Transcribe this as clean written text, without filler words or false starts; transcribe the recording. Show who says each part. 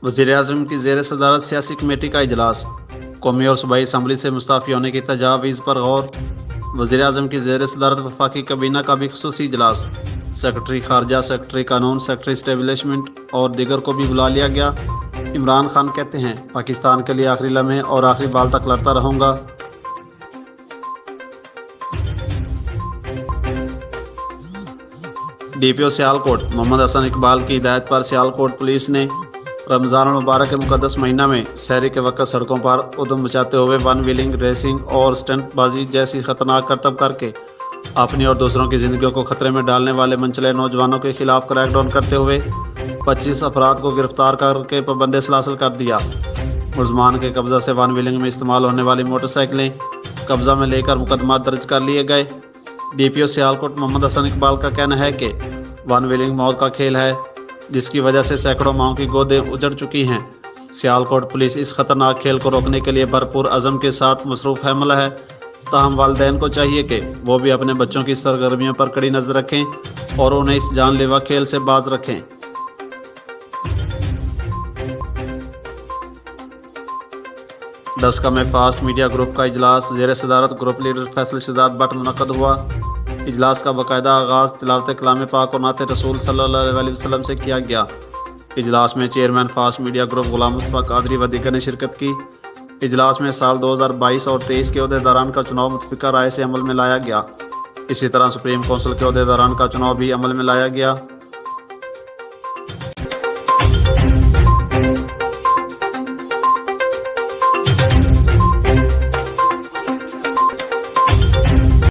Speaker 1: वज़ीर-ए-आज़म की ज़ेर सदारत सियासी कमेटी का इजलास। कौमी और सूबाई असम्बली से मुस्ताफ़ी होने की तजावीज़ पर गौर। वज़ीर-ए-आज़म की ज़ेर सदारत वफाकी काबीना का भी ख़ुसूसी इजलास। सेक्रेटरी खारजा, सेक्रेटरी कानून, सेक्रेटरी इस्टेब्लिशमेंट और दीगर को भी बुला लिया गया। इमरान खान कहते हैं, पाकिस्तान के लिए आखिरी लम्हे और आखिरी बाल तक लड़ता रहूँगा। DPO सियालकोट मोहम्मद हसन इकबाल की हिदायत पर सियालकोट पुलिस ने रमज़ान मुबारक के मुक़द्दस महीना में सहरी के वक्त सड़कों पर उधम मचाते हुए वन व्हीलिंग, रेसिंग और स्टंट बाजी जैसी ख़तरनाक करतब करके अपनी और दूसरों की ज़िंदगियों को ख़तरे में डालने वाले मनचले नौजवानों के खिलाफ क्रैकडाउन करते हुए 25 अफराद को गिरफ्तार करके पाबंद सलासल कर दिया। मुलज़मान के कब्ज़ा से वन व्हीलिंग में इस्तेमाल होने वाली मोटरसाइकिलें कब्ज़ा में लेकर मुकदमा दर्ज कर लिए गए। DPO सियालकोट मोहम्मद हसन इकबाल का कहना है कि वन व्हीलिंग मौत का खेल है, जिसकी वजह से सैकड़ों माओं की गोदें उजड़ चुकी हैं। सियालकोट पुलिस इस खतरनाक खेल को रोकने के लिए भरपूर अज़म के साथ मसरूफ़ अमल है। ताहम वालिदैन को चाहिए कि वो भी अपने बच्चों की सरगर्मियों पर कड़ी नज़र रखें और उन्हें इस जानलेवा खेल से बाज रखें। दसका में फास्ट मीडिया ग्रुप का इजलास ज़ेर सदारत ग्रुप लीडर फैसल शहजाद भट्ट मुनक़्क़द हुआ। इजलास का बाकायदा आगाज़ तिलावत कलाम पाक और नात रसूल सल्लल्लाहु अलैहि वसल्लम से किया गया। इजलास में चेयरमैन फास्ट मीडिया ग्रुप गुलाम मुस्तफ़ा कादरी व दीगर ने शिरकत की। इजलास में साल 2022 और 23 के अहदेदारान का चुनाव मुतफ़िक़ा राय से अमल में लाया गया। इसी तरह सुप्रीम कौंसिल के अहदेदारान का चुनाव भी अमल में लाया गया।